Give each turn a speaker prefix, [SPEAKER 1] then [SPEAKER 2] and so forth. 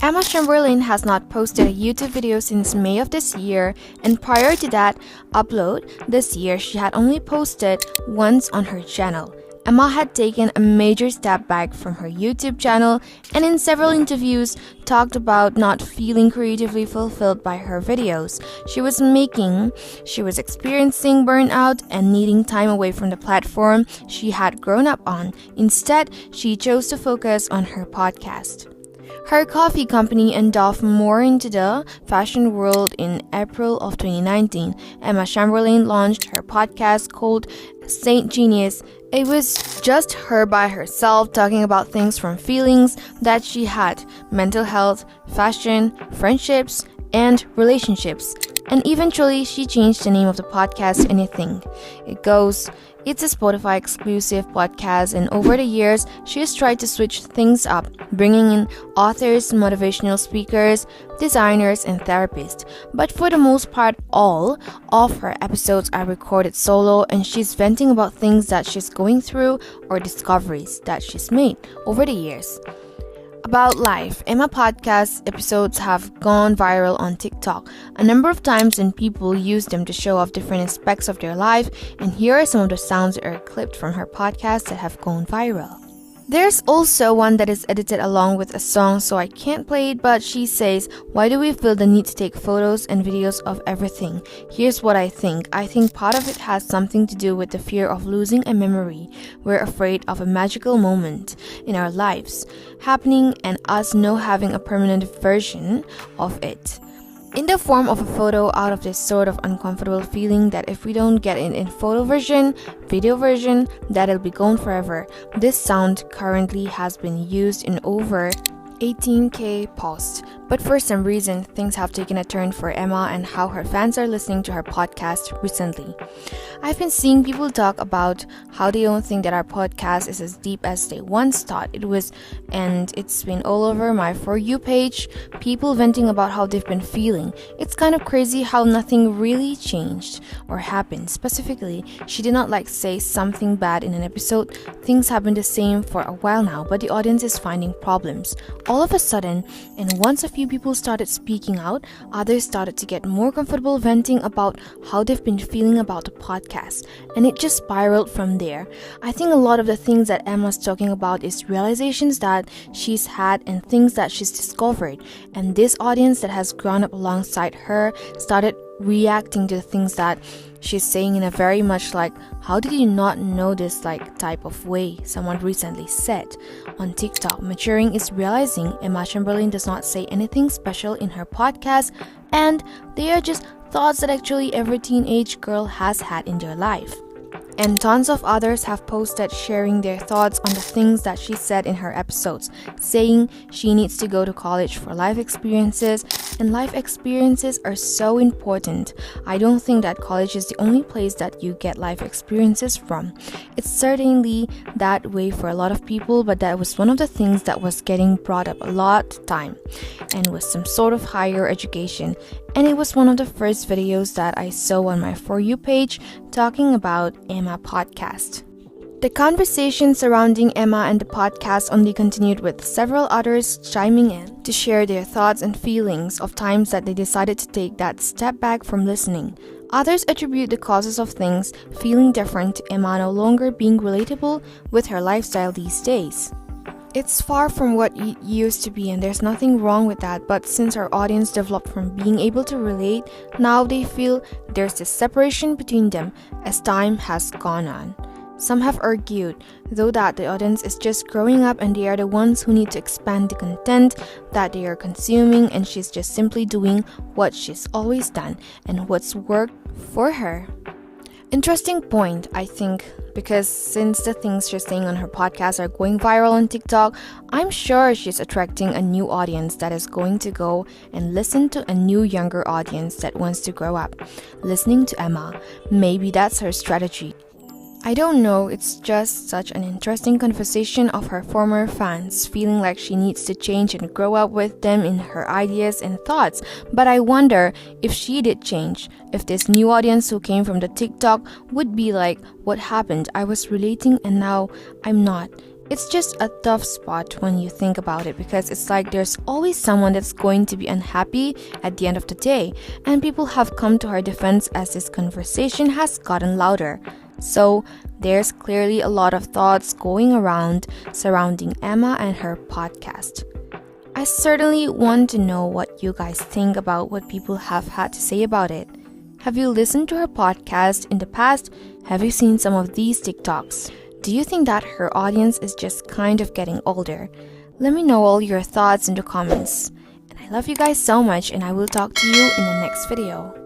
[SPEAKER 1] Emma Chamberlain has not posted a YouTube video since May of this year, and prior to that upload this year, she had only posted once on her channel. Emma had taken a major step back from her YouTube channel and in several interviews talked about not feeling creatively fulfilled by her videos she was experiencing burnout and needing time away from the platform she had grown up on. Instead, she chose to focus on her podcast. Her coffee company and delved more into the fashion world in April of 2019. Emma Chamberlain launched her podcast called Saint Genius. It was just her by herself talking about things from feelings that she had, mental health, fashion, friendships, and relationships. And eventually, she changed the name of the podcast to anything. It's a Spotify exclusive podcast, and over the years, she has tried to switch things up, bringing in authors, motivational speakers, designers, and therapists. But for the most part, all of her episodes are recorded solo, and she's venting about things that she's going through or discoveries that she's made over the years. About life, Emma podcast episodes have gone viral on TikTok a number of times, and people use them to show off different aspects of their life. And here are some of the sounds that are clipped from her podcast that have gone viral. There's also one that is edited along with a song, so I can't play it, but she says, "Why do we feel the need to take photos and videos of everything? Here's what I think. I think part of it has something to do with the fear of losing a memory. We're afraid of a magical moment in our lives happening and us not having a permanent version of it in the form of a photo, out of this sort of uncomfortable feeling that if we don't get it in photo version, video version, that it'll be gone forever." This sound currently has been used in over 18k posts, but for some reason things have taken a turn for Emma and how her fans are listening to her podcast recently. I've been seeing people talk about how they don't think that our podcast is as deep as they once thought it was, and it's been all over my For You page, people venting about how they've been feeling. It's kind of crazy how nothing really changed or happened. Specifically, she did not say something bad in an episode. Things have been the same for a while now, but the audience is finding problems all of a sudden, and once a few people started speaking out, others started to get more comfortable venting about how they've been feeling about the podcast, and it just spiraled from there. I think a lot of the things that Emma's talking about is realizations that she's had and things that she's discovered, and this audience that has grown up alongside her started reacting to the things that she's saying in a very much "how did you not know this" type of way. Someone recently said on TikTok, maturing is realizing Emma Chamberlain does not say anything special in her podcast, and they are just thoughts that actually every teenage girl has had in their life. And tons of others have posted sharing their thoughts on the things that she said in her episodes, saying she needs to go to college for life experiences, and life experiences are so important. I don't think that college is the only place that you get life experiences from. It's certainly that way for a lot of people, but that was one of the things that was getting brought up a lot of time, and was some sort of higher education. And it was one of the first videos that I saw on my For You page talking about Emma podcast. The conversation surrounding Emma and the podcast only continued, with several others chiming in to share their thoughts and feelings of times that they decided to take that step back from listening. Others attribute the causes of things feeling different to Emma no longer being relatable with her lifestyle these days. It's far from what it used to be, and there's nothing wrong with that, but since our audience developed from being able to relate, now they feel there's this separation between them as time has gone on. Some have argued, though, that the audience is just growing up and they are the ones who need to expand the content that they are consuming, and she's just simply doing what she's always done and what's worked for her. Interesting point, I think, because since the things she's saying on her podcast are going viral on TikTok, I'm sure she's attracting a new audience that is going to go and listen to a new younger audience that wants to grow up listening to Emma. Maybe that's her strategy. I don't know, it's just such an interesting conversation of her former fans feeling like she needs to change and grow up with them in her ideas and thoughts. But I wonder if she did change, if this new audience who came from the TikTok would be like, "What happened? I was relating and now I'm not." It's just a tough spot when you think about it, because it's like there's always someone that's going to be unhappy at the end of the day, and people have come to her defense as this conversation has gotten louder. So there's clearly a lot of thoughts going around surrounding Emma and her podcast. I certainly want to know what you guys think about what people have had to say about it. Have you listened to her podcast in the past? Have you seen some of these TikToks? Do you think that her audience is just kind of getting older? Let me know all your thoughts in the comments. And I love you guys so much, and I will talk to you in the next video.